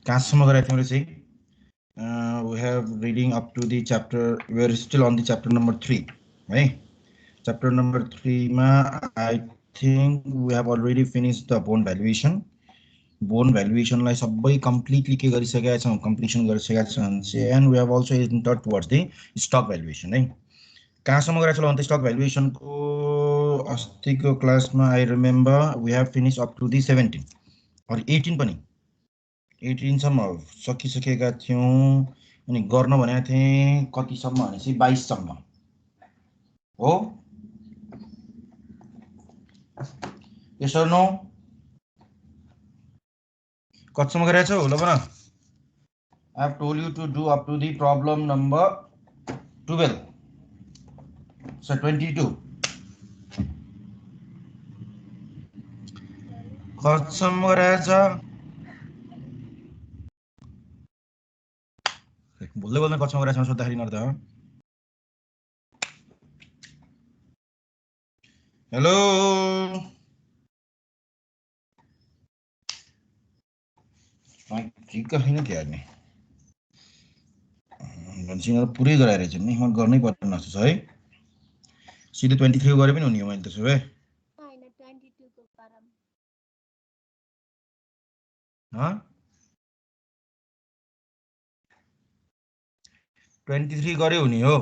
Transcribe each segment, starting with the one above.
कहाँसम्म गरेको थियौँ चाहिँ we have reading up to the chapter. We are still on the chapter number 3, right? Chapter number 3 ma I think we have already finished the bone valuation. Bone valuation लाई सबै completely के गरिसकेका छौँ, completion गरिसकेका छौँ and we have also entered towards the stock valuation, है। कहाँसम्म गरेको छ ल अन्त stock valuation को अस्तिको क्लासमा I remember we have finished up to the 17 or 18 पनि 18 सम्म सकिसकेका थियौँ अनि गर्न भनेको थिएँ कतिसम्म भनेपछि 22 सम्म हो। yes or no? कतिसम्म गरेको छौ ल भन। I have told you to do up to the problem number 12. So 22. कतिसम्म गरेको छ? बोल्दै बोल्दै कतिसम्म गरेको छ सोद्धाखेरि नर्दा। हेलो ठिक छैन क्या नि भन्छिङ पुरै गराएर चाहिँ नि म गर्नै पर्ने जस्तो छ है। सिधै 23 गरे पनि हुने हो मैले त्यसो भए। हैन 22 को पारम। 23 गरे हुने हो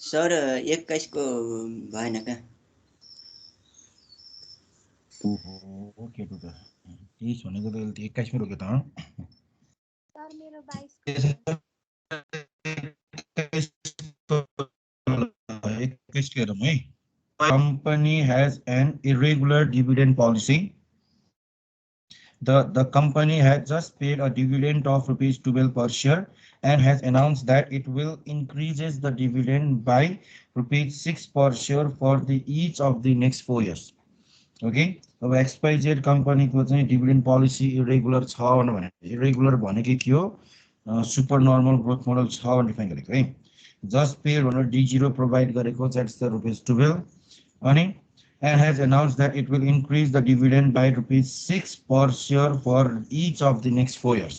सर 21 को भएन क्या? ओहो केटो त 30 भनेको त 21 मै रोक्यो त। सर मेरो 22 को 21 के हेरौँ है। Company has an irregular dividend policy. The company has just paid a dividend of rupees 12 per share and has announced that it will increases the dividend by rupees 6 per share for the each of the next 4 years. Okay. अब XYZ company को चाहिँ dividend policy irregular छ भने irregular भनेको के हो super normal growth model छ भने डिफाइन गरेको है। just paid भनेर D0 provide गरेको that's the rupees 12 अनि and has announced that it will increase the dividend by rupees 6 per share for each of the next 4 years.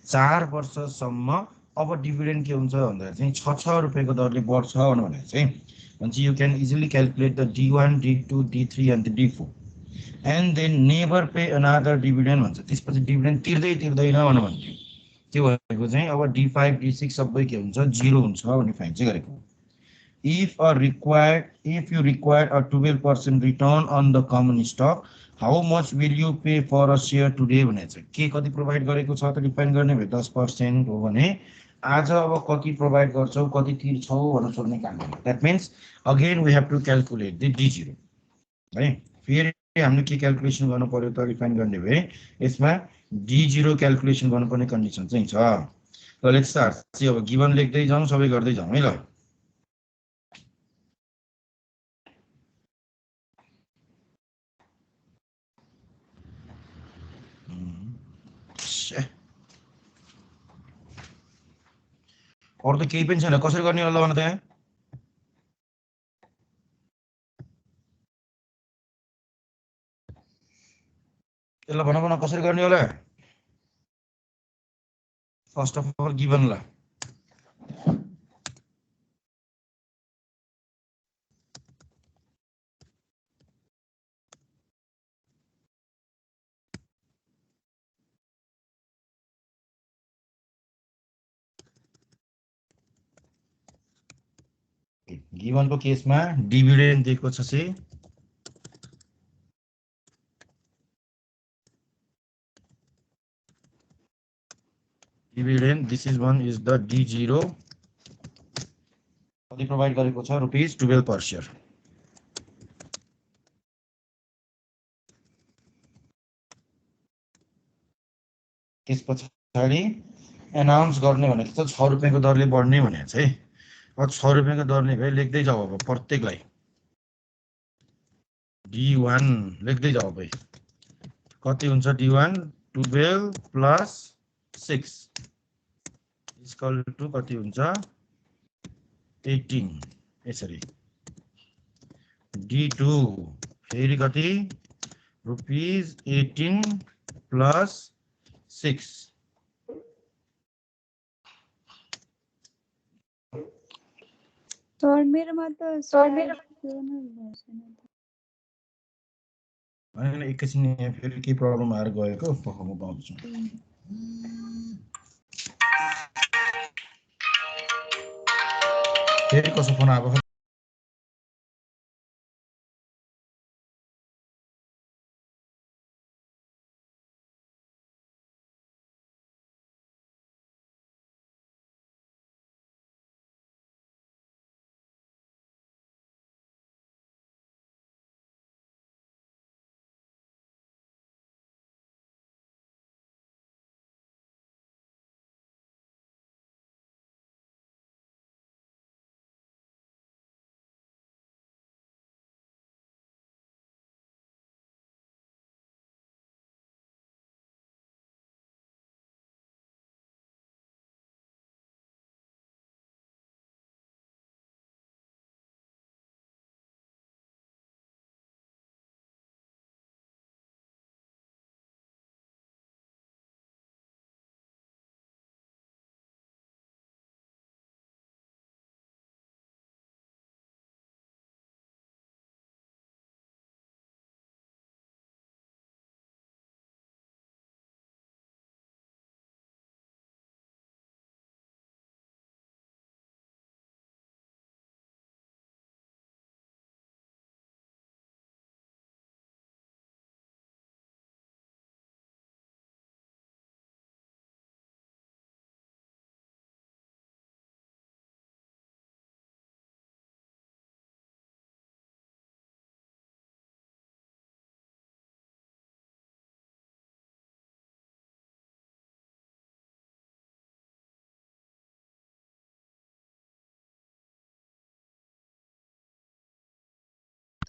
4 वर्षसम्म अब dividend के हुन्छ भन्दा चाहिँ 6 रुपैयाँको दरले बढ्छ भनेर चाहिँ भन्छ you can easily calculate the D1, D2, D3 and the D4 and then never pay another dividend भन्छ। त्यसपछि डिभिडेन्ड तिर्दैन भनेर भन्थ्यो। त्यो भनेको चाहिँ अब D5, D6 सबै के हुन्छ 0 हुन्छ भन्ने फाइन चाहिँ गरेको। If you require a 12% return on the common stock, how much will you pay for a share today भनेको छ। के कति प्रोभाइड गरेको छ त डिफाइन गर्ने भयो 10% हो भने आज अब कति प्रोभाइड गर्छौ कति तिर्छौ भनेर सोध्ने काम हो। That means again we have to calculate the D0 है। फेरि हामीले के क्याल्कुलेसन गर्नु पर्यो त डिफाइन गर्ने भए यसमा D0 क्याल्कुलेसन गर्नुपर्ने कन्डिसन चाहिँ छ। ल लेट्स स्टार्ट। अब गिवन लेख्दै जाउँ सबै गर्दै जाउँ है ल। अरू त केही पनि छैन कसरी गर्ने होला भन त। यसलाई भन कसरी गर्ने होला। फर्स्ट अफ अल गिवन ला गिवन को केसमा डिभिडेन्ड दिएको छ चाहिँ dividend this is one is the D0 कति प्रोभाइड गरेको छ रुपीस 12 per share। त्यस पछाडी एनाउन्स गर्ने भनेको त 6 रुपैयाँको दरले बढ्ने भनेको छ है। अब 6 रुपैयाँको दरले भए लेख्दै जाऊ अब प्रत्येकलाई D1 लेख्दै जाऊ भाइ कति हुन्छ D1 12 plus 6 इक्वल टु कति हुन्छ 18 यसरी। D2 फेरि कति रुपीस 18 plus 6. सर मेरोमा त होइन एकैछिन यहाँ फेरि के प्रब्लम आएर गएको म पाउँछु फेरि कसो फोन आएको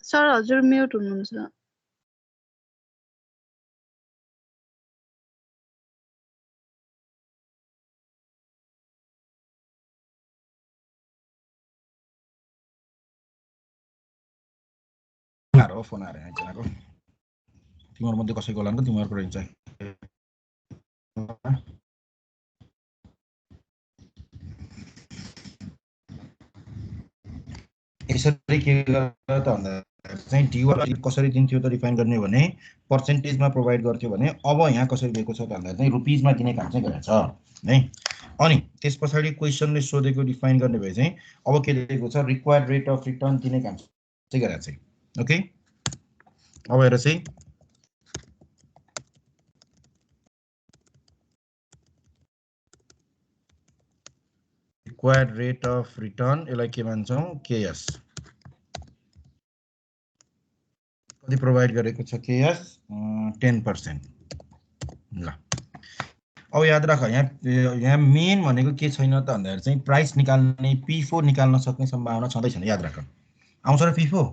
सर हजुर म्युट हुनुहुन्छ फोन आएर एकजनाको तिम्रो मध्ये कसैको होला नि त तिमीहरूको रहेछ यसरी के गर्दा त भन्दा चाहिँ डी कसरी दिन्थ्यो त डिफाइन गर्ने भने पर्सेन्टेजमा प्रोभाइड गर्थ्यो भने अब यहाँ कसरी दिएको छ त भन्दा चाहिँ रुपिजमा दिने काम चाहिँ गरेको छ है अनि त्यस पछाडि क्वेसनले सोधेको डिफाइन गर्ने भए चाहिँ अब के दिएको छ रिक्वायर्ड रेट अफ रिटर्न दिने काम चाहिँ गरेको छ ओके अब हेर चाहिँ required rate of return यसलाई के भन्छौं केएस कति प्रोभाइड गरेको छ केएस 10% ल अब याद राख यहाँ मेन भनेको के छैन त भन्दाखेरि चाहिँ प्राइस निकाल्ने पिफो निकाल्न सक्ने सम्भावना छँदै छैन याद राख आउँछ र पिफो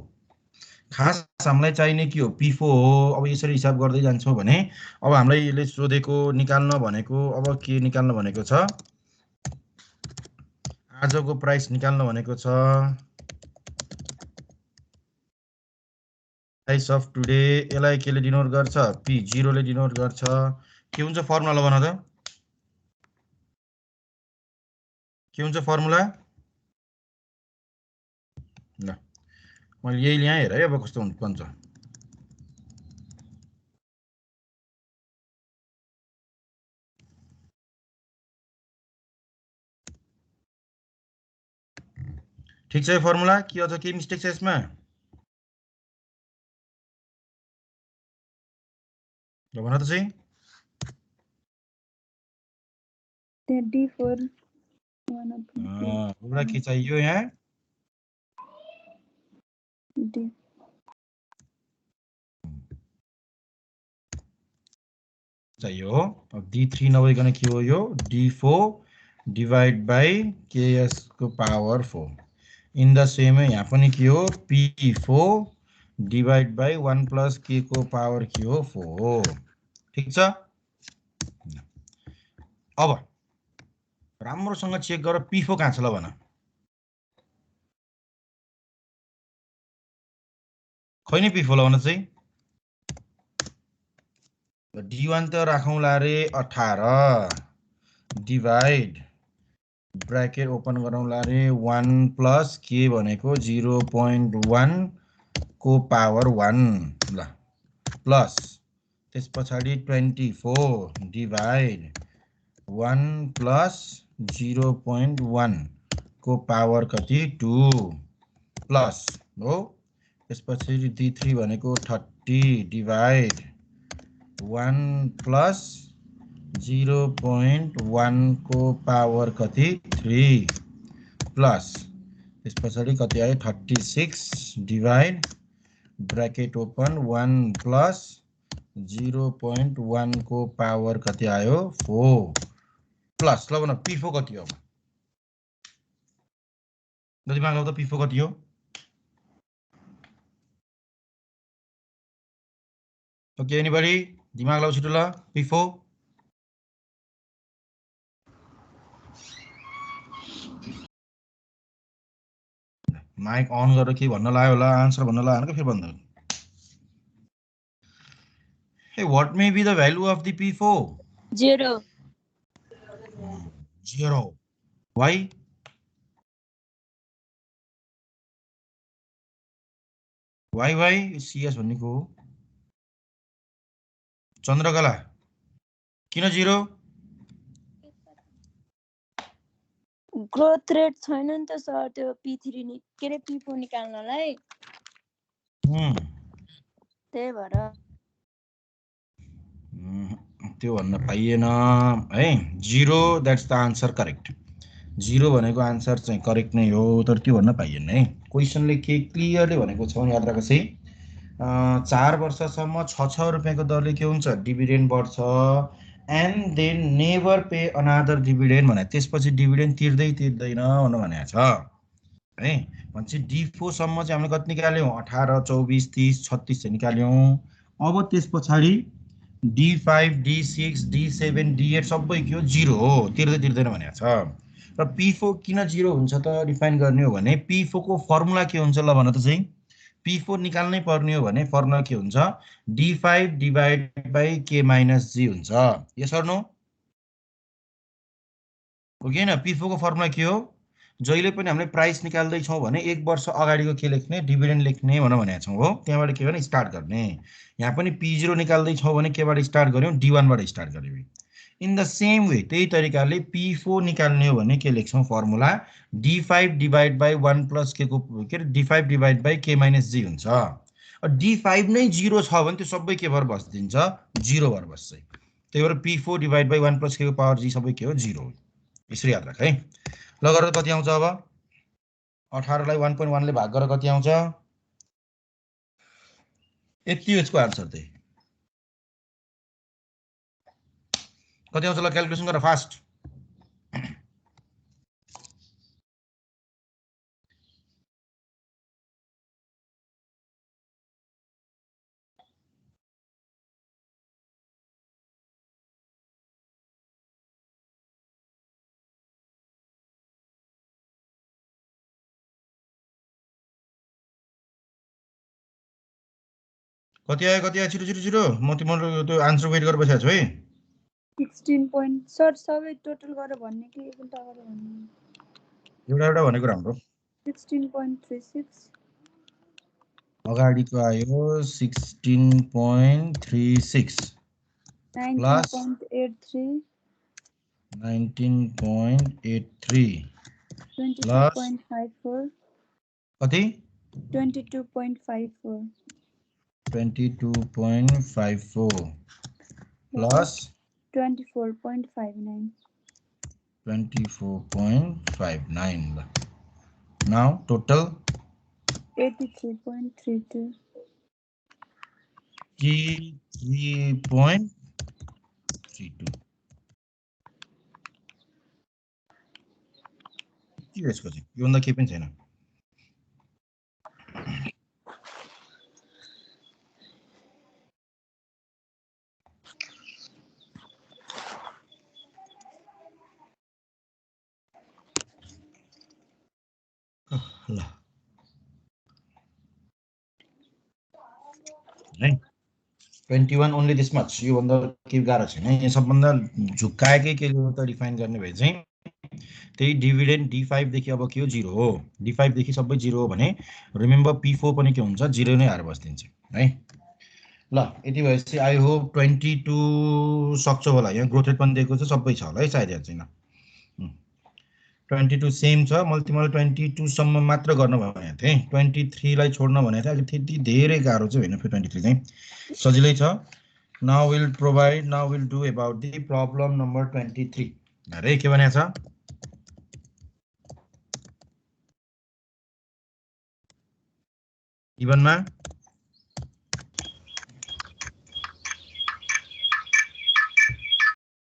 खास हामीलाई चाहिने के हो पिफो हो अब यसरी हिसाब गर्दै जान्छौं भने अब हामीलाई यसले सोधेको निकाल्न भनेको अब के निकाल्न भनेको छ आजको प्राइस निकाल्न भनेको छ प्राइस अफ टुडे यसलाई केले डिनोट गर्छ P0 ले डिनोट गर्छ के हुन्छ फर्मुला भन त के हुन्छ फर्मुला ल मैले यही ल्याएँ हेर है अब कस्तो हुन्छ ठीक छ यो फर्मुला के अझ के मिस्टेक छ यसमा ल भन त चाहिँ D4 एउटा के चाहियो यहाँ D चाहियो अब D3 नभइकन के हो यो D4 डिवाइड बाइ KS को पावर 4 इन द सेम यहाँ पनि के हो P4 divide by 1 plus K को पावर के हो 4 ठीक छ अब राम्रोसँग चेक गर P4 कहाँ छ ल भन खै नि P4 ल भन चाहिँ D1 त राखौँला रे 18 डिवाइड ब्रैकेट ओपन गरौँला रे 1 प्लस के भनेको 0.1 को पावर 1 ल प्लस त्यस पछाडी 24 डिवाइड 1 प्लस 0.1 को पावर कति 2 प्लस हो त्यसपछि D3 भनेको 30 डिवाइड 1 प्लस 0.1 को पावर कति 3 प्लस त्यस पछाडी कति आयो 36 डिवाइड ब्रैकेट ओपन 1 प्लस 0.1 को पावर कति आयो 4 प्लस ल भन P4 कति हो दिमाग लगाउ त P4 कति हो ओके एनीबडी दिमाग लगाउ छिटो ल P4 माइक अन गरेर के भन्न लाग्यो होला आन्सर भन्न लाग्यो के फेरि भन्नु Hey, what may be the value of the P4? 0. 0. Why? Why? CS भनेको चन्द्रकला किन 0? ग्रोथ रेट छैन नि त सर त्यो P3 नि के रे P4 निकाल्नलाई त्यही भएर त्यो भन्न पाइएन है 0 दैट्स द आन्सर करेक्ट 0 भनेको आन्सर चाहिँ करेक्ट नै हो तर त्यो भन्न पाइएन है क्वेशनले के क्लियरली भनेको छ याद राख्नुस् है 4 वर्षसम्म 6 रुपैयाँको दरले के हुन्छ डिभिडेन्ड बढ्छ and then never pay another dividend भने त्यसपछि डिभिडेन्ड तिर्दैन भनेको छ है भनेपछि D4 सम्म चाहिँ हामीले कति निकाल्यौं 18 24 30 36 चाहिँ निकाल्यौं अब त्यस पछाडी D5 D6 D7 D8 सबै के हो 0 हो तिर्दैन भनेको छ र P4 किन 0 हुन्छ त डिफाइन गर्ने हो भने P4 को फर्मुला के हुन्छ ल भन त चाहिँ P4 निकाल्नै पर्ने हो भने फर्मुला के हुन्छ D5 divide by K minus G हुन्छ यस अर नो हो कि हैन P4 को फर्मुला के हो जहिले पनि हामीले प्राइस निकाल्दै छौं भने 1 वर्ष अगाडिको के लेख्ने डिभिडेन्ड लेख्ने भनेको छौं हो त्यहाँबाट के गर्ने स्टार्ट गर्ने यहाँ पनि P0 निकाल्दै छौं भने केबाट स्टार्ट गर्यौं D1 बाट स्टार्ट गर्यौं इन द सेम वे त्यही तरिकाले P4 निकाल्ने हो भने के लेख्छौं formula D5 divide by 1 plus के को के D5 divide by K minus G हुन्छ D5 नै 0 छ भने त्यो सबै के भएर बस्दिन्छ 0 भएर बस्छ त्यही भएर P4 डिवाइड बाइ 1 प्लस के को पावर G सबै के हो 0 यसरी याद राख है ल गरेर कति आउँछ अब 18 लाई 1.1 ले भाग गरेर कति आउँछ यति हो यसको आन्सर चाहिँ कति आउँछ ल क्याल्कुलेसन गर फास्ट कति आयो छिटो म तिम्रो त्यो आन्सर वेट गरेर बसिरहेको छु है 16 point सर सबै टोटल गरेर भन्ने कि एकपल्ट अगाडि भन्ने एउटा भनेको राम्रो 16.36 अगाडिको आयो 16.36 प्लस 19.83 19.83 प्लस 22.54 कति 22.54 22.54 प्लस 24.59 24.59 now total 83.32 3.32 के हो यसको चाहिँ योभन्दा केही पनि छैन ल है 21 ओन्ली दिस मच, योभन्दा केही गाह्रो छैन। यहाँ सबभन्दा झुक्काएकै के हो त डिफाइन गर्ने भए चाहिँ त्यही डिभिडेन्ड D5 देखि अब के हो 0 हो, D5 देखि सबै 0 हो भने रिमेम्बर P4 पनि के हुन्छ 0 नै आएर बस्दिन्छ है। ल यति भएपछि आई होप 22 सक्छ होला। यहाँ ग्रोथ रेट पनि दिएको छ, सबै छ होला है, सायद याद छैन। 22 सेम छ, मैले तिमीलाई 22 सम्म मात्र गर्न भनेको थिएँ, 23 लाई छोड्न भनेको थिएँ। त्यति धेरै गाह्रो चाहिँ होइन, फेरि 23 चाहिँ सजिलै छ। Now will do about the problem number 23। अरे के भनेको छ, इभनमा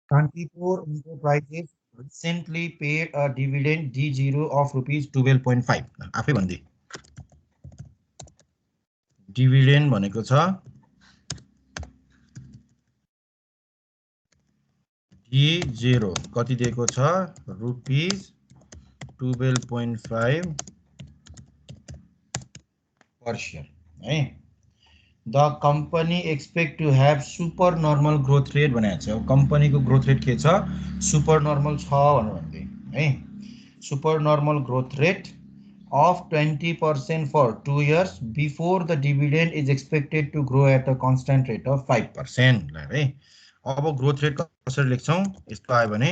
24 enterprises recently paid a dividend D0 of rupees 12.5। आफै भन्दै डिभिडेन्ड भनेको छ D0 कति दिएको छ, रुपिस 12.5 per share है। The company expect to have super normal growth rate भनेको छ। अब कम्पनीको ग्रोथ रेट के छ, सुपर नर्मल छ भनेर भन्दै है। Super normal growth rate of 20% for 2 years before the dividend is expected to grow at a constant rate of 5% है। अब ग्रोथ रेट कसरी लेख्छौँ, यस्तो आयो भने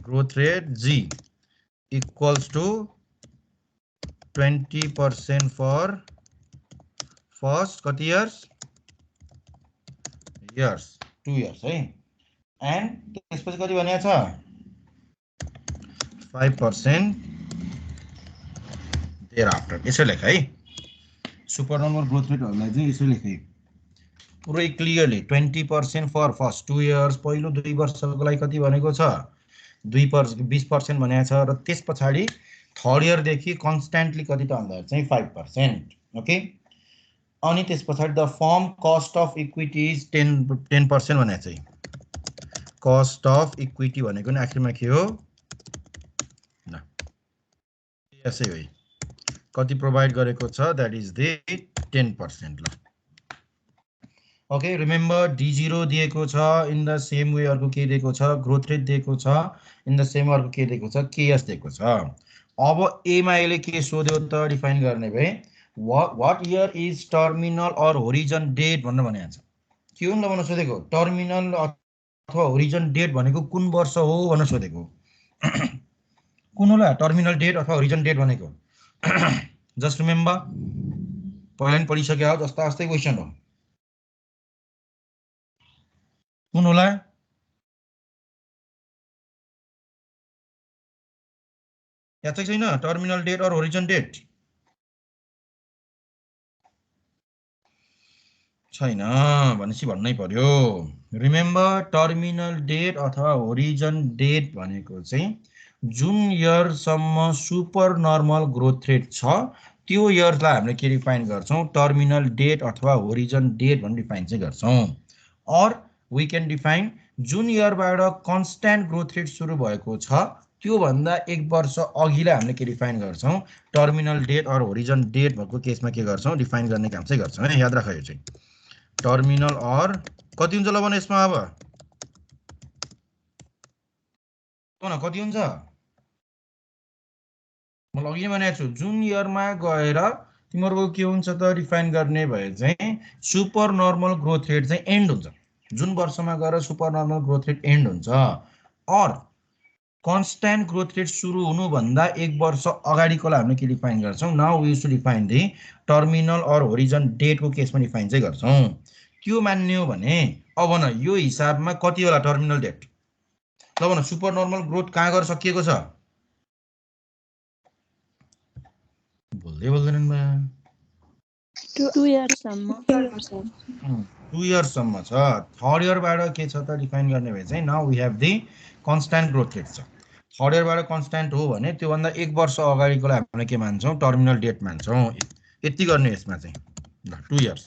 growth rate G equals to 20% for first कति इयर्स, 2 इयर्स है। एन्ड त्यसपछि कति भनेको छ 5% thereafter। यसो लेख है, सुपर नर्मल ग्रोथ रेटहरूलाई चाहिँ यसो लेखेँ पुरै क्लियरली। 20% फर फर्स्ट 2 इयर्स, पहिलो 2 वर्षको लागि कति भनेको छ 20% भनेको छ, र त्यस पछाडि थर्ड इयरदेखि कन्स्ट्यान्टली कति त भन्दा चाहिँ 5%। ओके, अनि त्यस पछाडि the form cost of equity is 10% भनेको चाहिँ कस्ट अफ इक्विटी भनेको नि आखिरमा के हो, यसै हो, कति प्रोभाइड गरेको छ, द्याट इज द 10%। ल ओके, रिमेम्बर D0 दिएको छ, इन द सेम वे अर्को के दिएको छ, ग्रोथ रेट दिएको छ, इन द सेम अर्को के दिएको छ, केएस दिएको छ। अब एमा यसले के सोध्यो त डिफाइन गर्ने भए what year is terminal or horizon date भनेर भनेको छ। के हो भन्न सोधेको, टर्मिनल अथवा होरिजन डेट भनेको कुन वर्ष हो भनेर सोधेको। कुन होला टर्मिनल डेट अथवा होरिजन डेट भनेको, जस्ट रिमेम्बर पहिला पनि पढिसक्यो हो, जस्ता जस्तै क्वेसन हो। कुन होला, याद छ छैन, terminal date or horizon date छैन भनेपछि भन्नै पर्यो। रिमेम्बर टर्मिनल डेट अथवा होरिजन डेट भनेको चाहिँ जुन इयरसम्म सुपर नर्मल ग्रोथ रेट छ त्यो इयरलाई हामीले के डिफाइन गर्छौँ, टर्मिनल डेट अथवा होरिजन डेट भनेर डिफाइन चाहिँ गर्छौँ। अर वी क्यान डिफाइन जुन इयरबाट कन्स्ट्यान्ट ग्रोथ रेट सुरु भएको छ त्योभन्दा 1 वर्ष अघिलाई हामीले के डिफाइन गर्छौँ, terminal date or horizon date भएको केसमा के गर्छौँ, डिफाइन गर्ने काम चाहिँ गर्छौँ है। याद राख यो चाहिँ टर्मिनल अर कति हुन्छ ल भने यसमा, अब कति हुन्छ, मैले अघि नै भनेको छु जुन इयरमा गएर तिमीहरूको के हुन्छ त डिफाइन गर्ने भए चाहिँ सुपर नर्मल ग्रोथ रेट चाहिँ एन्ड हुन्छ, जुन वर्षमा गएर super normal growth rate end हुन्छ। अर कन्स्ट्यान्ट ग्रोथ रेट सुरु हुनुभन्दा 1 वर्ष अगाडिकोलाई हामीले के डिफाइन गर्छौँ, now we use to define the terminal or horizon डेटको केसमा डिफाइन चाहिँ गर्छौँ। त्यो मान्ने हो भने अब भन यो हिसाबमा कति होला टर्मिनल डेट, ल भन सुपर नर्मल ग्रोथ कहाँ गएर सकिएको छ, बोल्दै बोल्दैनन् बा, 2 इयर्ससम्म 2 इयर्ससम्म छ। थर्ड इयरबाट के छ त डिफाइन गर्ने भए चाहिँ now we have the constant growth rate छ। थर्ड इयरबाट कन्स्ट्यान्ट हो भने त्योभन्दा 1 वर्ष अगाडिकोलाई हामीले के मान्छौँ, टर्मिनल डेट मान्छौँ। यति गर्ने यसमा चाहिँ ल 2 इयर्स,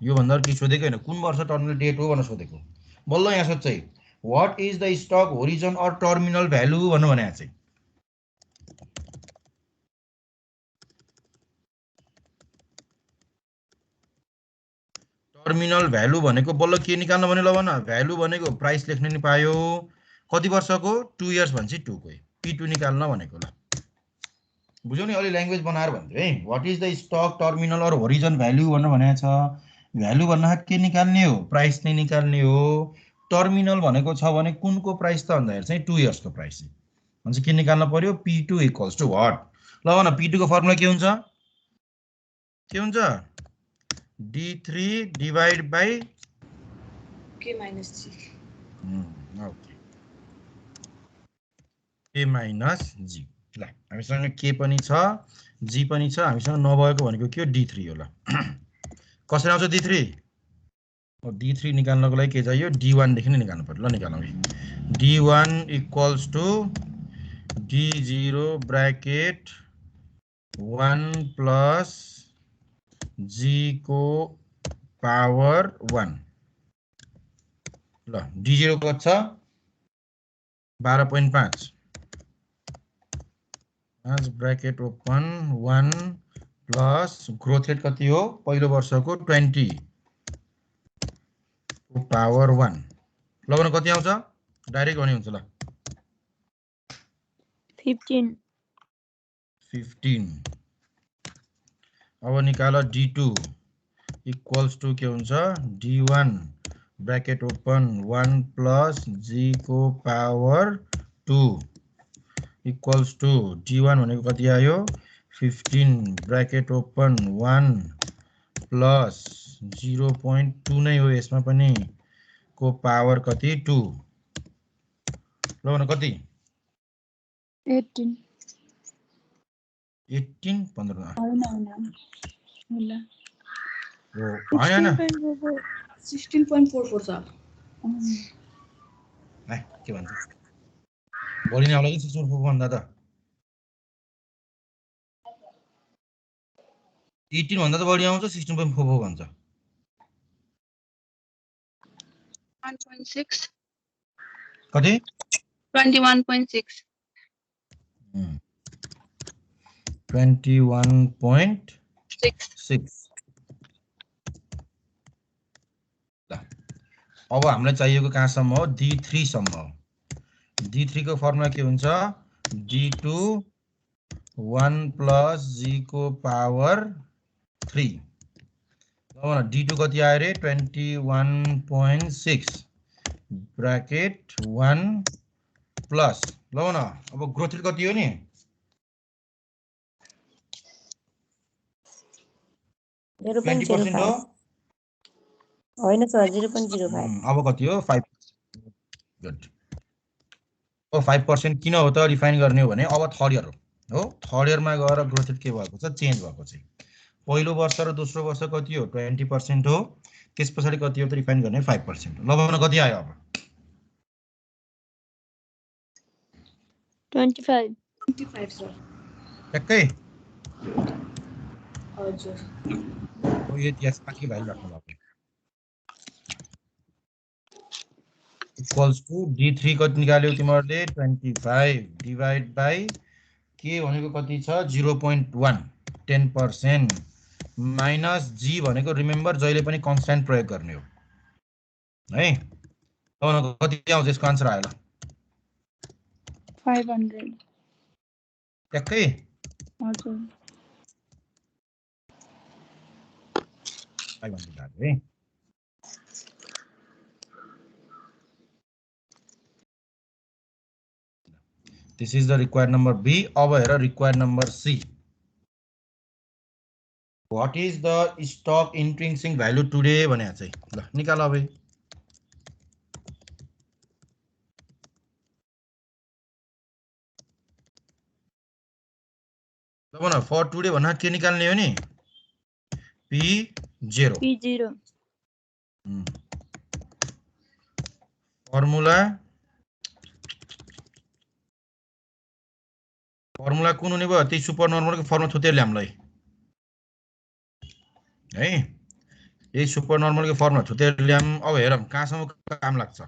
योभन्दा के सोधेको होइन, कुन वर्ष टर्मिनल डेट हो भनेर सोधेको। बल्ल यहाँ सोध्छ है what is the stock horizon or terminal value भन्नु भने चाहिँ टर्मिनल भ्यालु भनेको बल्ल के निकाल्न भन्यो ल भन भ्यालु भनेको प्राइस लेख्न नि पायो कति वर्षको 2 इयर्स भन्छ 2 को P2 निकाल्न भनेको ल बुझ्यौ नि अलि ल्याङ्ग्वेज बनाएर भन्छु है what is the stock terminal और होरिजन भ्यालु भनेर भनेको छ भ्यालु भन्दा के निकाल्ने हो प्राइस नै निकाल्ने हो टर्मिनल भनेको छ भने कुनको प्राइस त भन्दाखेरि चाहिँ 2 इयर्सको प्राइस भन्छ के निकाल्न पर्यो P2 इक्वल्स टु व्हाट ल भन P2 को फर्मुला के हुन्छ D3 divide by K minus G. Okay K minus G ल हामीसँग K पनि छ G पनि छ हामीसँग नभएको भनेको के हो D3 हो ल कसरी आउँछ D3 D3 निकाल्नको लागि के चाहियो D1 देखि नै निकाल्नु पर्यो ल निकालौँ D1 equals to D0 bracket 1 plus G को पावर 1 ल D0 कति छ 12.5 आज bracket open 1 plus growth rate कति हो पहिलो वर्षको 20 पावर 1 ल भने कति आउँछ डाइरेक्ट भने हुन्छ ल 15 अब निकाल D2 इक्वल्स टु के हुन्छ D1 bracket open 1 plus G को पावर 2 इक्वल्स टु D1 भनेको कति आयो 15 ब्रैकेट ओपन 1 प्लस 0.2 नै हो यसमा पनि को पावर कति 2 ल भने कति 18 15 होइन हो हैन 16.44 छ के भन्छ बढी नै होला कि 16.4 भन्दा त 18 भन्दा त बढी आउँछ 16.44 भन्छ 1.6 कति 21.6 21.6 अब हामीलाई चाहिएको कहाँसम्म हो D3 सम्म हो D3 को फर्मुला के हुन्छ D2 1 प्लस G को पावर 3 ल D2 कति आयो रे 21.6 ब्रैकेट 1 प्लस ल न अब ग्रोथ रेट कति हो नि 20% हो होइन सर 0.05 अब कति हो 5 गुड अब 5% किन हो त रिफाइन गर्ने हो भने अब थर्ड इयर हो थर्ड इयरमा गएर ग्रोथ रेट के भएको छ चेन्ज भएको छ पहिलो वर्ष र दोस्रो वर्ष कति हो 20% हो त्यसपछि कति हो त रिफाइन गर्ने 5% ल भन कति आयो अब 25 सर ठ्याक्कै हजुर हो यो त्यसमा के भ्यालु राख्नु भएको इक्वल्स टु D3 कति निकाल्यौ तिमीहरुले 25 डिवाइड बाइ के भनेको कति छ 0.1 10% माइनस G भनेको रिमेम्बर जहिले पनि कन्स्ट्यान्ट प्रयोग गर्ने हो है अब कति आउँछ यसको आन्सर आयो ल 500 ट्याक्कै हजुर 500 आयो है This is the required number B. अब हेर required number C. What is the stock intrinsic value today भने चाहिँ ल निकाल अब ल भन for today भन्दा के निकाल्ने हो नि P0 फर्मुला कुन हुने भयो त्यही सुपर नर्मलको फर्मुला थुतेर ल्यामलाई है यही सुपर नर्मलको फर्मुला थुतेर ल्याम अब हेरौँ कहाँसम्म काम लाग्छ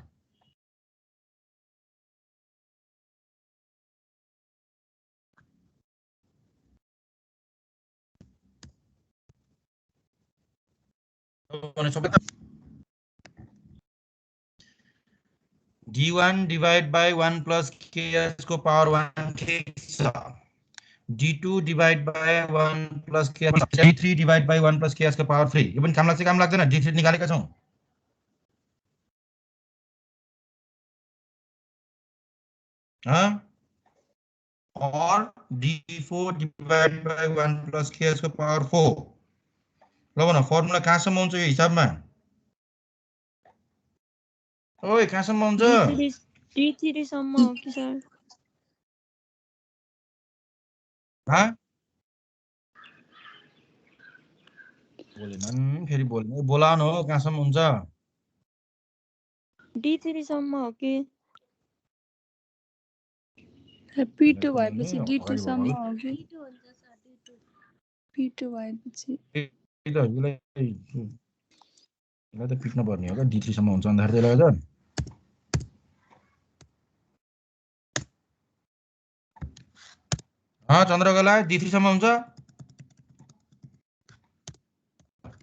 D1 divided by 1 plus ks को power 1k D2 divided by 1 plus ks D3 divided by 1 plus ks को power 3 यो पनि काम लाग्छ काम लाग्दैन D3 निकालेका छौं or D4 divided by 1 plus ks को power 4 ल भन फर्मुला कहाँसम्म हुन्छ यो हिसाबमा ओइ कहाँसम्म हुन्छ D3 सम्म हो कि सर बोलेनन् फेरि बोल्ने बोलाउन हो कहाँसम्म हुन्छ D3 सम्म हो कि P2 भएपछि D2 सम्म हो कि P2 भएपछि यसलाई त पिट्न पर्ने हो क्या D3 सम्म हुन्छ भन्दाखेरि त्यसलाई त चन्द्रकला D3 सम्म हुन्छ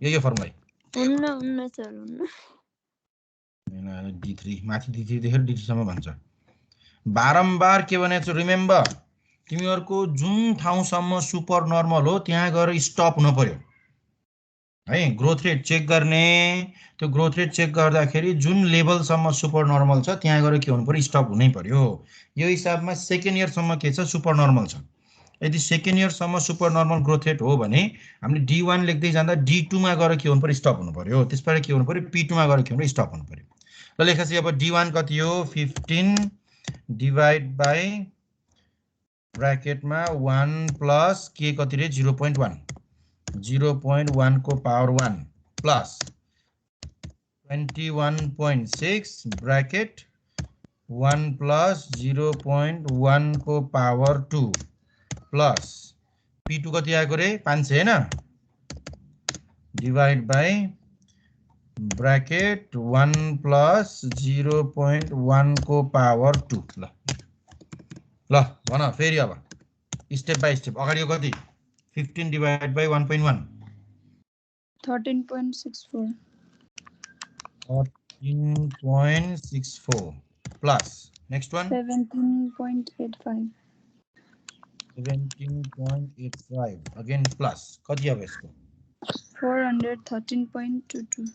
यो फर्मुला हुन्न सर हुन्न D3 माथि D3 देखेर D3 सम्म भन्छ बारम्बार के भनेको छु रिमेम्बर तिमीहरुको जुन ठाउँसम्म सुपर नर्मल हो त्यहाँ गएर स्टप हुन पर्यो है ग्रोथ रेट चेक गर्ने त्यो ग्रोथ रेट चेक गर्दाखेरि जुन लेभल सम्म सुपर नर्मल छ त्यहाँ गएर के हुनु पर्यो स्टप हुनै पर्यो यो हिसाबमा सेकेन्ड इयर सम्म के छ सुपर नर्मल छ यदि सेकेन्ड इयर सम्म सुपर नर्मल ग्रोथ रेट हो भने हामीले D1 लेख्दै जाँदा D2 मा गएर के हुनु पर्यो स्टप हुनु पर्यो त्यसपछि के हुनु पर्यो P2 मा गएर के हुनु स्टप हुनु पर्यो ल लेखेपछि अब D1 कति हो 15 डिवाइड बाइ ब्रैकेट में 1 प्लस के कति रे 0.1 0.1 को पावर 1 प्लस 21.6 ब्रैकेट 1 प्लस 0.1 को पावर 2 प्लस P2 कति आएको रे 500 हैन डिवाइड बाइ ब्रैकेट 1 प्लस 0.1 को पावर 2 ल भन फेरि अब स्टेप बाइ स्टेप अगाडिको कति 15 divide by 1.1 13.64 13.64 plus next one 17.85 17.85 again plus कति अब यसको 413.22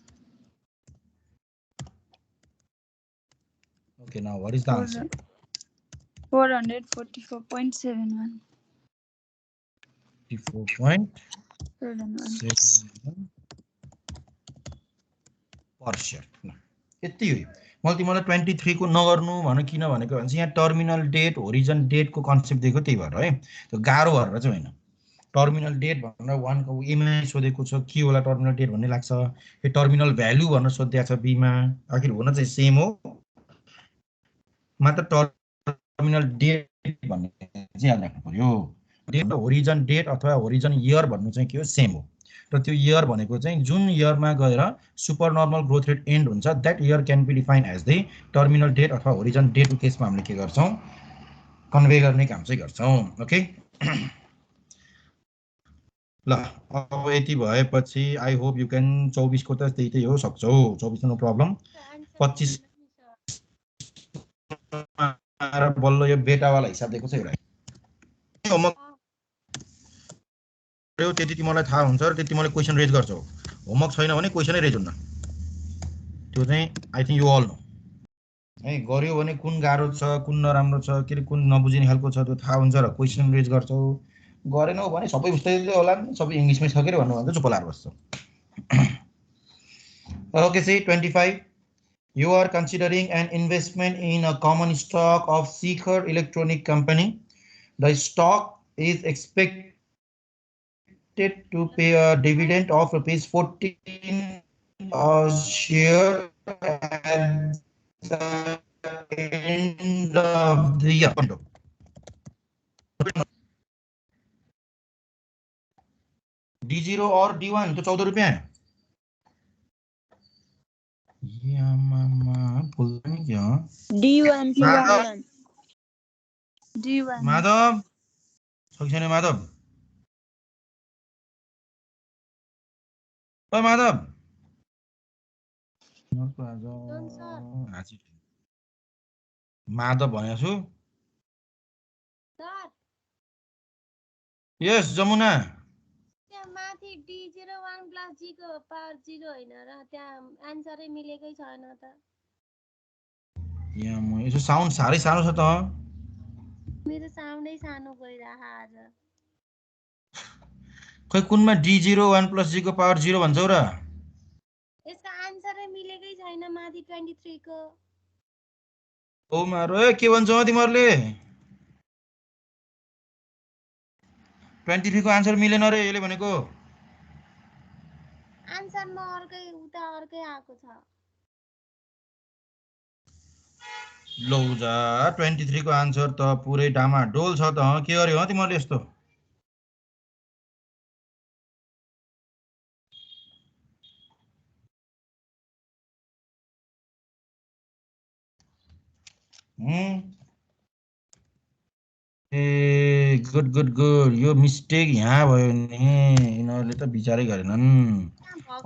Okay, now what is the answer? 444.71 54.71 per share. यति हो मैले तिमीलाई 23 को नगर्नु भन किन भनेको भन्छ यहाँ टर्मिनल डेट होरिजन डेट को कन्सेप्ट दिएको त्यही भएर है त्यो गाह्रो भएर चाहिँ हैन टर्मिनल डेट भनेर 1 को एमआई सोधेको छ के होला टर्मिनल डेट भन्ने लाग्छ यो टर्मिनल भ्यालु भनेर सोधेको छ बी मा आखिर हुन चाहिँ सेम हो मात्र टर्मिनल डेट भन्ने चाहिँ याद राख्नु पर्यो डेट होरिजन डेट अथवा होरिजन इयर भन्नु चाहिँ के हो सेम हो र त्यो इयर भनेको चाहिँ जुन इयरमा गएर super normal growth rate end हुन्छ that year can be define as the terminal date अथवा होरिजन डेट को केसमा हामीले के गर्छौं कन्वे गर्ने काम चाहिँ गर्छौं ओके ल अब यति भएपछि आई होप यु क्यान 24 को त त्यही हो सक्छौ 24 नो प्रब्लम 25 बल्ल यो बेटा वाला हिसाब दिएको छ एउटा होमवर्क त्यति तिमीलाई थाहा हुन्छ र त्यति तिमीले क्वेशन रेज गर्छौ होमवर्क छैन भने क्वेशनै रेज हुन्न त्यो चाहिँ I think you all know है गर्यो भने कुन गाह्रो छ कुन नराम्रो छ के कुन नबुझिने खालको छ त्यो थाहा हुन्छ र क्वेशन रेज गर्छौ गरेनौ भने सबै उस्तै होला सबै इंग्लिशमै छ के भन्नु भन्छ चुप लाएर बस्छौ okay C 25 You are considering an investment in a common stock of Seeker Electronic Company. The stock is expected to pay a dividend of ₹14 a share at the end of the year. D0 और D1 तो 14 रुपये है D1 Madhav सक्छैन Madhav ओ माधव माधव भनेको छु sir यस जमुना त्यहाँ माथि D01 plus G को power 0 होइन र त्यहाँ आन्सरै मिलेकै छैन त यहाँ म यसो साउन्ड साह्रै सानो छ त मेरो साउन्डै सानो गइरह आज खै कुनमा D01 प्लस G को पावर 0 भन्छौ र यसको आन्सरै मिलेकै छैन माथि 23 को ओ मारो ए के भन्छौ तिमीहरूले 23 को आन्सर मिलेन रे यसले भनेको आन्सरमा अर्कै उता अर्कै आएको छ लौ जा 23 को आन्सर त पुरै डामाडोल छ त के गर्यो तिमीहरूले यस्तो ए गुड गुड गुड यो मिस्टेक यहाँ भयो नि यिनीहरूले त विचारै गरेनन्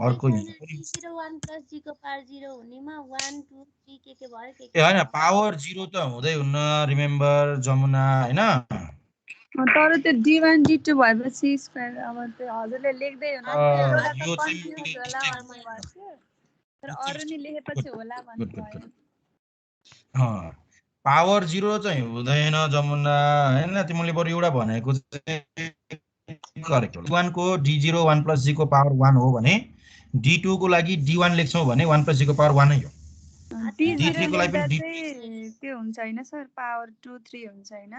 अर्को D01 प्लस G को पावर 0 हुनेमा 1 2 3 के भयो ए हैन पावर 0 त हुँदै हुन्न रिमेम्बर जमुना हैन तर त्यो D1 D2 भएपछि स्क्वायर अब त्यो हजुरले लेख्दै हुनुहुन्छ एउटा त यो चाहिँ कन्फ्युज होला भन्नु भएको थियो तर अरु नि लेखेपछि होला भन्नु भयो पावर 0 चाहिँ हुँदैन जमुना हैन तिमीले बरु एउटा भनेको चाहिँ करेक्ट हो D1 को D01 प्लस G को पावर 1 हो भने D2 को लागि D1 लेख्छौ भने 1 प्लस G को पावर 1 नै हो D0 लेख्दा चाहिँ त्यो हुन्छ हैन सर पावर 2 3 हुन्छ हैन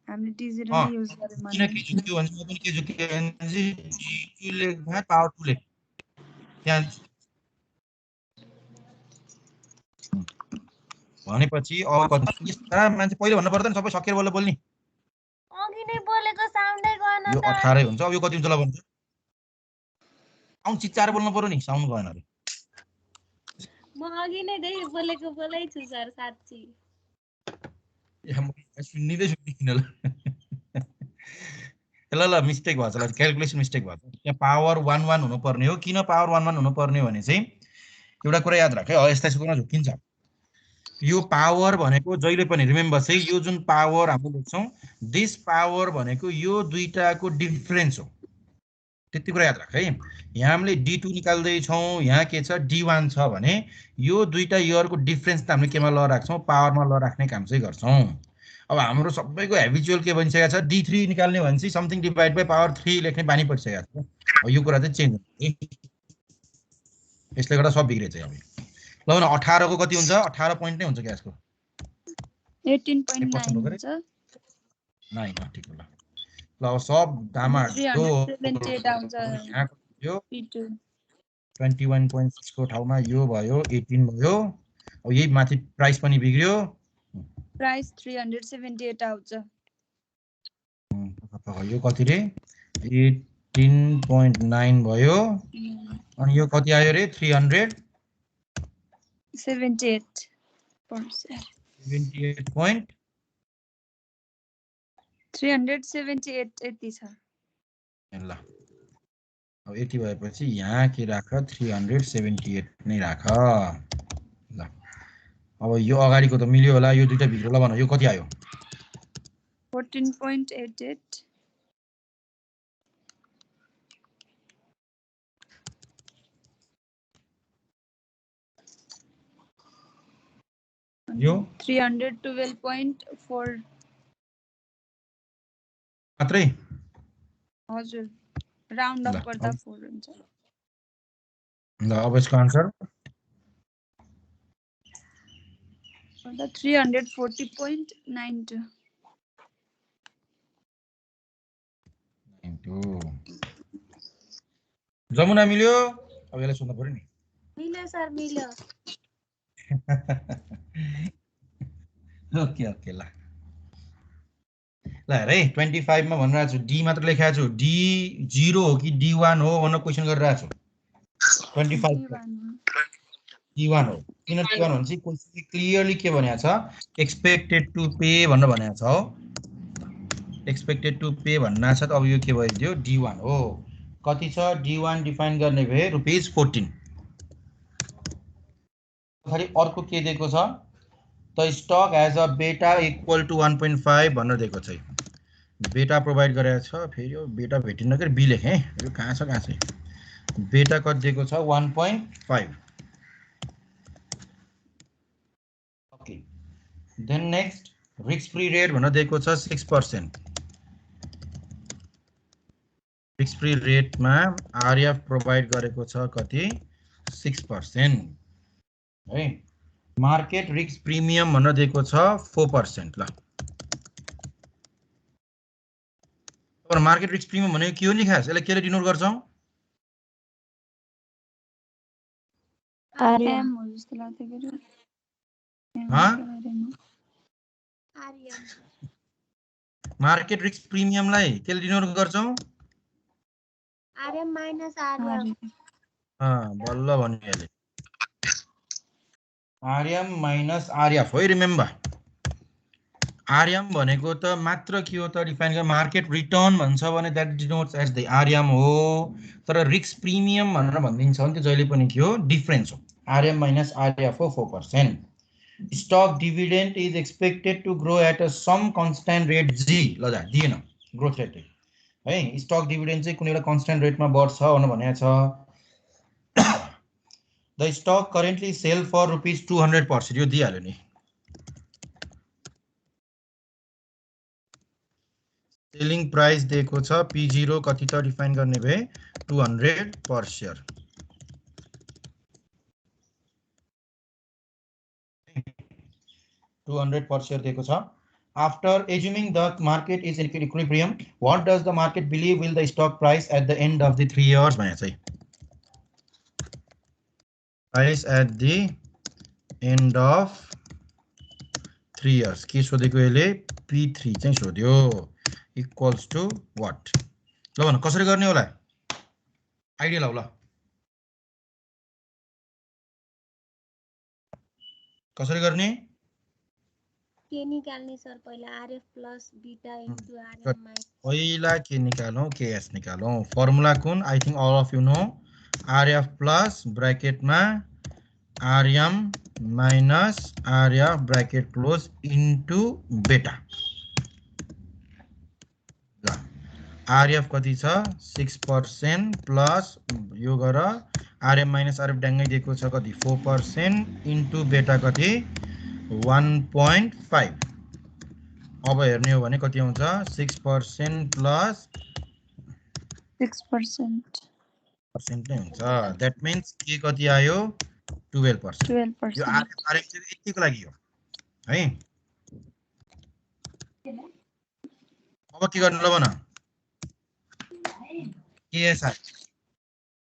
हामीले D0 नै युज गर्यौं किन के जुक्यो भने म पनि के जुक्यो भने D2 लेख्दा पावर 2 लेख त्यहाँ भनेपछि मान्छे पहिले भन्नु पर्दैन सबै सकेर बोल्न बोल्नी अघि नै बोलेको साउन्डै गएन यो 18 हुन्छ अब यो कति हुन्छ ल भन्छ साउन्ड चिच्चाएर बोल्नु पर्यो नि साउन्ड गएन रे म अघि नै दे बोलेको बोलै छु सर साच्ची सुन्निदै सुन्दिन ल ल मिस्टेक भएछ ल क्याल्कुलेसन मिस्टेक भएछ त्यहाँ पावर 1 1 हुनु पर्ने हो किन पावर 1 1 हुनु पर्ने भने चाहिँ एउटा कुरा याद राख है यस्ता कुरा झुकिन्छ यो पावर भनेको जहिले पनि रिमेम्बर चाहिँ यो जुन पावर हामी लेख्छौं दिस पावर भनेको यो दुईटाको डिफरेन्स हो त्यति कुरा याद राख है यहाँ हामीले D2 निकाल्दै छौं यहाँ के छ D1 छ भने यो दुईटा इयरको डिफरेन्स त हामीले केमा ल राख्छौं पावरमा ल राख्ने काम चाहिँ गर्छौं अब हाम्रो सबैको हेबिचुअल के भनिसकेको छ D3 निकाल्ने भने चाहिँ समथिङ डिभाइड बाइ पावर 3 लेख्ने बानी परिसकेको छ अब यो कुरा चाहिँ चेन्ज हुन्छ यसले गर्दा सब बिग्रेछ अब ल न 18 को कति हुन्छ 18 पोइन्ट नै हुन्छ क्या यसको 18.9 हुन्छ 9 ठीक हो ल ल सब दामा 378 आउँछ यो P2 21.6 को ठाउँमा यो भयो 18 भयो अब यही माथि प्राइस पनि बिग्रियो प्राइस 378 आउँछ यो कति रे 18.9 भयो अनि यो कति आयो रे 378 78 378 यति छ ल अब यति भएपछि यहाँ के राख 378 नै राख ल अब यो अगाडिको त मिल्यो होला यो दुईटा भित्र ल भन यो कति आयो 14.88 यो 312.4 मात्रै हजुर राउन्ड अफ गर्दा 4 हुन्छ ल अब यसको आन्सर 340.92 जमुना मिल्यो अब यसलाई सोध्नु पर्यो नि मिल्यो सर मिल्यो ओके ओके ल हेरे 25 मा भनिरहेको छु डी मात्र लेखेको छु डी 0 हो कि D1 हो भनेर क्वेशन गरिरहेको छु 25 D1 हो किन D1 भन्छ क्वेशनले क्लियरली के भनेको छ एक्सपेक्टेड टु पे भनेर भनेको छ हो एक्सपेक्टेड टु पे भन्ना छ त अब यो के भइदियो D1 हो कति छ D1 डिफाइन गर्ने भए रुपैयाँ 14 पछाडि अर्को के दिएको छ त स्टक एज अ बेटा इक्वल टु 1.5 भनेर दिएको छ बेटा प्रोभाइड गरेको छ फेरि यो बेटा भेटिन्न के बी लेखेँ यो कहाँ छ बेटा कति दिएको छ 1.5 okay then next risk free rate भनेर दिएको छ 6% रिस्क फ्री रेटमा आरएफ प्रोभाइड गरेको छ कति 6% है मार्केट रिस्क प्रिमियम भनेर दिएको छ 4% ल अब मार्केट रिस्क प्रिमियम भनेको के हो नि खास यसलाई केले डिनोट गर्छौं आरएम हो जस्तो लाग्छ आर्यम मार्केट रिस्क प्रिमियमलाई केले डिनोट गर्छौं आर्यम माइनस आर्यम बल्ल भन्यो यसले आर्यम माइनस आरएफ है रिमेम्बर आर्यम भनेको त मात्र के हो त डिफाइन गरेर मार्केट रिटर्न भन्छ भने that denotes as the RM हो तर रिस्क प्रिमियम भनेर भनिन्छ भने त्यो जहिले पनि के हो डिफरेन्स हो आर्यम माइनस आरएफ हो 4% stock dividend is expected to grow at a some constant rate g ल जा दिएन ग्रोथ रेट है स्टक डिभिडेन्ड चाहिँ कुनै एउटा कन्स्टेन्ट रेटमा बढ्छ भनेर भनेको छ the stock currently sell for ₹200 यो दिइहाल्यो नि सेलिङ प्राइस दिएको छ P0 कति त डिफाइन गर्ने भए 200 पर शेयर 200 per share दिएको छ after assuming the market is in equilibrium what does the market believe will the stock price at the end of the 3 years भने चाहिँ price at the end of 3 years के सोधेको यसले P3 चाहिँ सोध्यो equals to what ल भन कसरी गर्ने होला आइडिया लाउ ल कसरी गर्ने के निकाल्ने सर पहिला RF plus beta into RM minus पहिला के निकालौं केएस निकालौं फर्मुला कुन I think all of you know RF plus bracket में RM minus RF bracket close into beta RF कति छ 6% प्लस यो गर आरएम माइनस आरएफ ड्याङ्गै दिएको छ कति 4% इन्टु बेटा कति 1.5 अब हेर्ने हो भने कति आउँछ 6% प्लस 6% नै हुन्छ दैट मीन्स के कति आयो 12% यो आरएफ चाहिँ यतिको लागि हो है अब के गर्नु ल भन केएसआर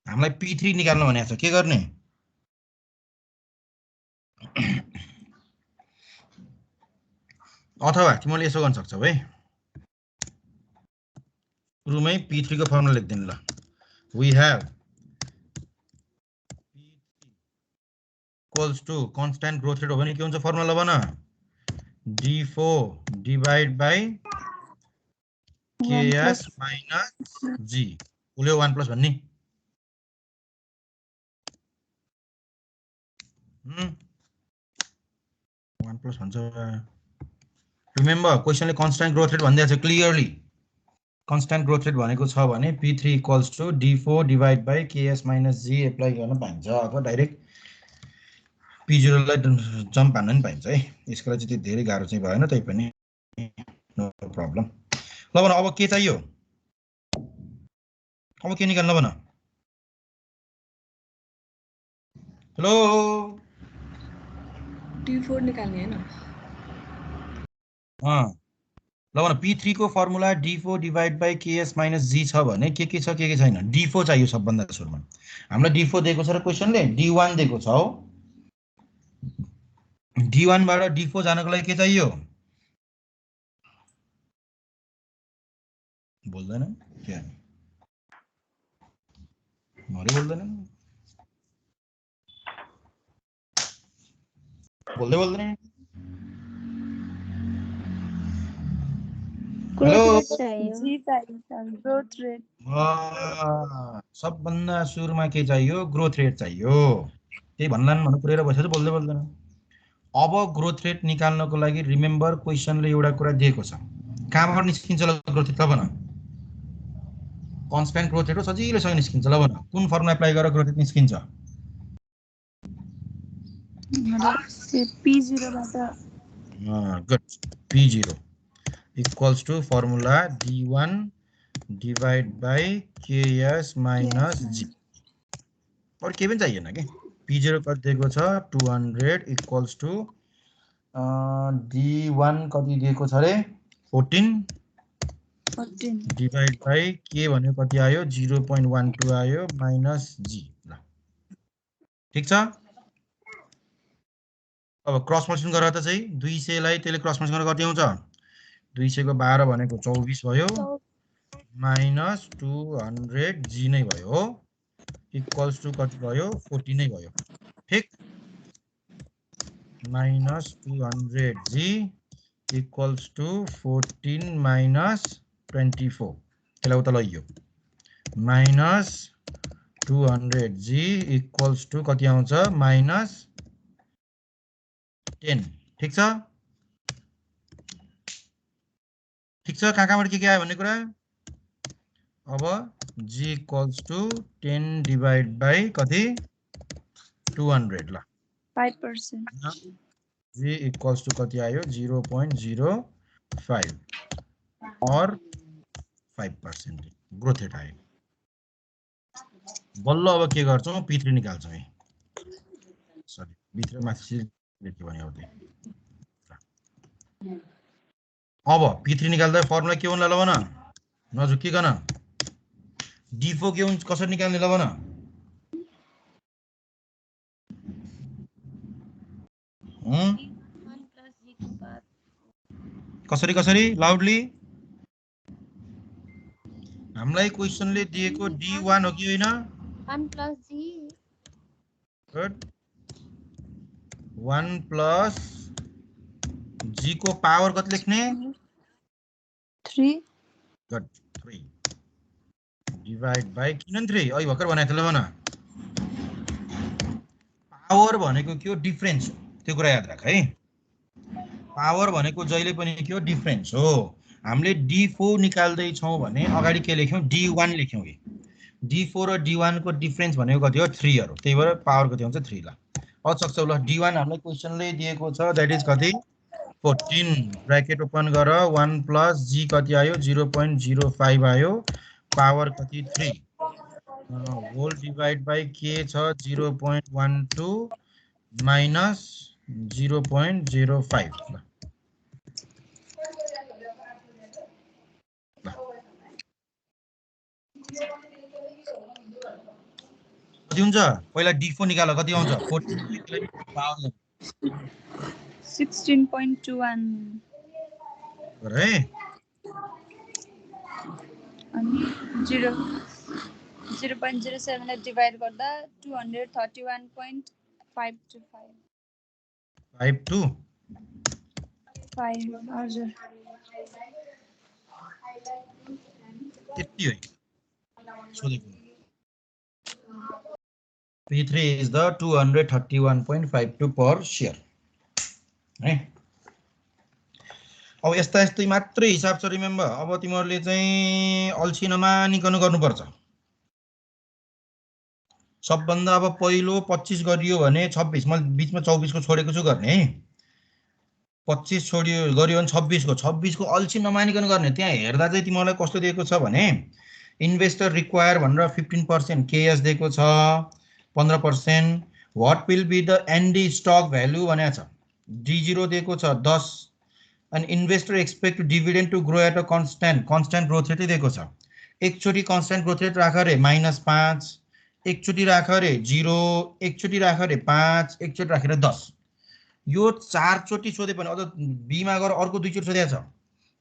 हामीलाई P3 निकाल्नु भनेको छ के गर्ने अथवा तिमीले यसो गर्न सक्छौ है सुरुमै P3 को फर्मुला लेख्दिनु ल we have P3 equals to constant growth rate हो भने के हुन्छ फर्मुला भन D4 divide by KS minus G उल्यो 1 plus भन्ने 1 प्लस भन्छ Remember, question ले constant growth rate भन्दैछ clearly. Constant growth rate भनेको छ भने P3 equals to D4 divide by KS minus G apply गर्न पाइन्छ अथवा डाइरेक्ट P0 लाई जम्प हान्न नि पाइन्छ है यसको लागि चाहिँ धेरै गाह्रो चाहिँ भएन तै पनि नो प्रब्लम ल भन अब के चाहियो अब के निकाल्नु भन हेलो D4 निकाल्ने हैन ल भन P3 को formula D4 divide by KS minus G छ भने के छ के छैन D4 चाहियो सबभन्दा सुरुमा हामीलाई D4 दिएको छ र क्वेशनले D1 दिएको छ हो D1 बाट D4 जानको लागि के चाहियो बोल्दैन के मरे बोल्दैन बोल्दैन ग्रोथ रेट सबभन्दा सुरुमा के चाहियो ग्रोथ रेट चाहियो त्यही भन्लान् भनेर पुरेर बसेर बोल्दै बोल्दैन। अब ग्रोथ रेट निकाल्नको लागि रिमेम्बर क्वेसनले एउटा कुरा दिएको छ, कहाँबाट निस्किन्छ ल ग्रोथ रेट? त भन, कन्स्ट्यान्ट ग्रोथ रेट हो, सजिलैसँग निस्किन्छ। ल भन, कुन फर्मुला एप्लाई गरेर ग्रोथ रेट निस्किन्छ? P0 good, P0 equals to formula D1 divide by KS minus G। और केही पनि चाहिएन कि। P0 कति दिएको छ? 200 इक्वल्स टु D1 कति दिएको छ रे? 14 डिवाइड बाई के भनेको कति आयो? 0.12 आयो माइनस G। ल ठीक छ। अब क्रस मल्टिप्लिकेसन गरेर त चाहिँ 200 लाई त्यसले क्रस मल्टिप्लिकेसन गरेर कति आउँछ? 200 को 12 भनेको 24 भयो माइनस 200 G नै भयो हो, इक्वल्स टु कति भयो? 40 नै भयो। ठीक, minus 200 G equals to 14 minus 24, त्यसलाई उता लैयो, माइनस 200 G इक्वल्स टु कति आउँछ? माइनस 10। ठीक छ, ठीक छ। कहाँबाट के आयो भन्ने कुरा? अब G equals to 10 divide by कति? 200। ल 5%। G इक्वल्स टु कति आयो? 0.05 और 5% ग्रोथ रेट आयो। बल्ल अब के गर्छौं? P3 निकाल्छौं है। सरी, भित्र माथि लेख्यो भने आउँदै। अब P3 निकाल्दा फर्मुला के हुन ल भन, नझुक्किकन। D4 के हुन्छ, कसरी निकाल्ने ल भन? कसरी कसरी? लाउडली। हामीलाई क्वेसनले दिएको D1 हो कि होइन? 1 plus G। Good, 1 plus G को पावर कति लेख्ने? 3। गुड, 3 डिवाइड बाई किन 3? अहिले भर्खर भनेको थियो। ल भन, पावर भनेको के हो? डिफरेन्स हो, त्यो कुरा याद राख है। पावर भनेको जहिले पनि के हो? डिफरेन्स हो। हामीले D4 निकाल्दै छौं भने अगाडि के लेख्यौं? D1 लेख्यौं कि। D4 र D1 को डिफरेन्स भनेको कति हो? 3 हो। त्यही भएर पावर कति हुन्छ? 3। ल अब सक्छौ। ल D1 हामीलाई क्वेसनले दिएको छ, दैट इज कति? 14 ब्रैकेट ओपन गर, 1 प्लस G कति आयो? 0.05 आयो, पावर कति? 3 होल डिवाइड बाई के छ? 0.12 माइनस 0.05। ल कति हुन्छ? पहिला D4 निकाल, कति आउँछ? 14 16.21 है। अनि 0.07 लाई डिवाइड गर्दा 231.525 5 हजुर त्यति हो। सोधेको P3 is the 231.52 per share है। अब यस्ता यस्तै मात्रै हिसाब छ। रिमेम्बर, अब तिमीहरूले चाहिँ अल्छी नमानिकन गर्नुपर्छ। सबभन्दा अब पहिलो 25 गरियो भने 26, मैले बीचमा 24 को छोडेको छु गर्ने है। 25 छोडियो गरियो भने 26 को अल्छी नमानिकन गर्ने। त्यहाँ हेर्दा चाहिँ तिमीहरूलाई कस्तो दिएको छ भने इन्भेस्टर रिक्वायर भनेर 15% केएस दिएको छ, 15%। What will be the ND stock value भनेको छ, D0 दिएको छ 10, अनि investor expect dividend to grow at a constant growth rate दिएको छ। एकचोटि कन्स्ट्यान्ट ग्रोथ रेट राख रे -5, एकचोटि राख रे 0, एकचोटि राख रे 5, एकचोटि राखेर 10। यो 4 चोटि सोधे पनि अझ बीमा गएर अर्को 2 चोटि सोधेको छ।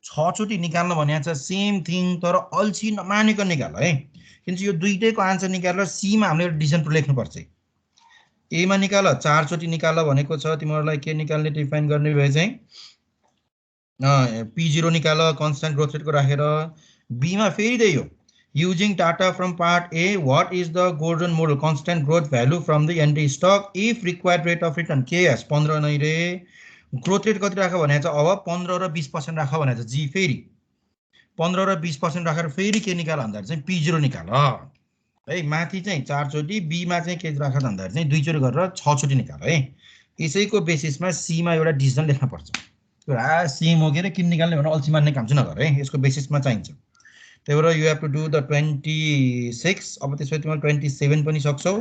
6 चोटि निकाल्न भनेको छ, सेम थिङ, तर अल्छी नमानिकन निकाल है। किनकि यो दुईटैको आन्सर निकालेर सी मा हामीले डिसिजन लेख्नु पर्छ। ए मा निकाल, 4 चोटि निकाल भनेको छ। तिमीहरूलाई के निकाल्ने डिफाइन गर्ने भए चाहिँ P0 निकाल कन्स्ट्यान्ट ग्रोथ रेट को राखेर। बी मा फेरि त्यही हो, Using data from part A, what is the Gordon model constant growth value from the entry stock if required rate of return? KS 15 नै रे ग्रोथ रेट कति राख भने चाहिँ अब 15 र 20% राख भने चाहिँ जी फेरि 15 र 20% राखेर फेरि के निकाल भन्दा चाहिँ P0 निकाल है माथि चाहिँ 4 चोटी B मा चाहिँ के राख भन्दा चाहिँ 2 चोटी गरेर 6 चोटी निकाल है यसैको बेसिसमा C मा एउटा डिसिजन लेख्न पर्छ त्यो C मोगेर किन निकाल्ने भने अल्छी मान्ने काम चाहिँ नगर है यसको बेसिसमा चाहिन्छ त्यही भएर you have to do the 26 अब त्यसपछि तिमीले 27 पनि सक्छौ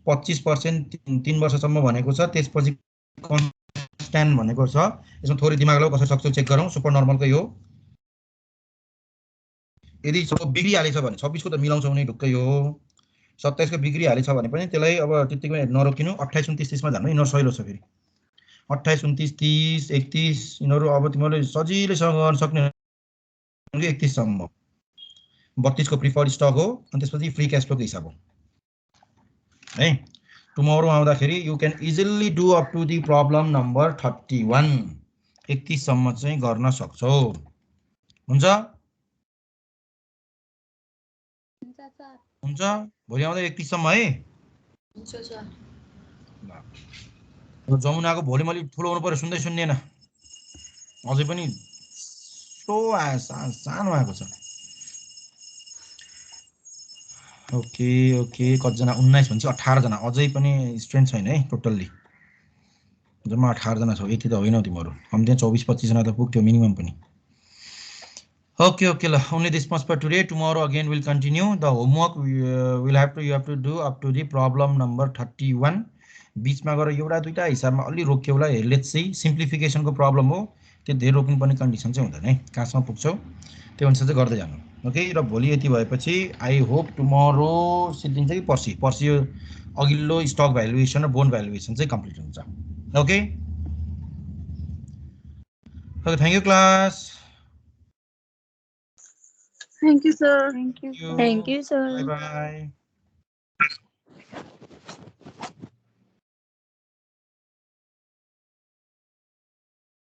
25% 3 वर्षसम्म भनेको छ त्यसपछि कन्स्ट्यान्ट भनेको छ यसमा थोरै दिमाग लगाऊ कसरी सक्छौ चेक गरौँ सुपर नर्मलकै हो यदि सब बिग्रिहालेछ भने 26 को त मिलाउँछौ नै ढुक्कै हो 27 को बिग्रिहालेछ भने पनि त्यसलाई अब त्यतिकै नरोकिनु 28 29 30 मा जानु यिनीहरु सहिलो छ फेरि 28 29 30 31 यिनीहरु अब तिमीले सजिलैसँग गर्न सक्ने 31 सम्म 32 को प्रिफर्ड स्टक हो अनि त्यसपछि फ्री क्याश फ्लोको हिसाब हो है टुमोरो आउँदाखेरि you can easily do up to the problem number 31 31 सम्म चाहिँ गर्न सक्छौ हुन्छ हुन्छ भोलि आउँदा 31 सम्म है हुन्छ सर ल जमुनाको भोलि मैले ठुलो हुनु पर्यो सुन्दै सुन्दैन अझै पनि स्लो सानो आएको छ ओके ओके कतिजना 19 भन्छ 18 जना अझै पनि स्टुडेन्ट छैन है टोटल्ली जम्मा 18 जना छौ यति त होइन तिम्रो कम्ती 24 25 जना त पुग्थ्यो मिनिमम पनि okay la only this much for today tomorrow again we'll continue the homework you have to do up to the problem number 31 बीचमा गएर एउटा दुईटा हिसाबमा अलि रोक्यो होला लेट्स सी सिम्प्लिफिकेसन को प्रब्लम हो त्यो धेरै रोक्नु पर्ने कन्डिसन चाहिँ हुँदैन है कहाँसम्म पुग्छौ त्यो अनुसार चाहिँ गर्दै जानु ओके र भोलि यति भएपछि आई होप टुमोरो सिद्धिन्छ कि पर्सि यो अघिल्लो स्टक भ्यालुएसन र बोन्ड भ्यालुएसन चाहिँ कम्प्लिट हुन्छ okay okay thank you class thank you sir Thank you. Thank you. Thank you, sir. Bye bye.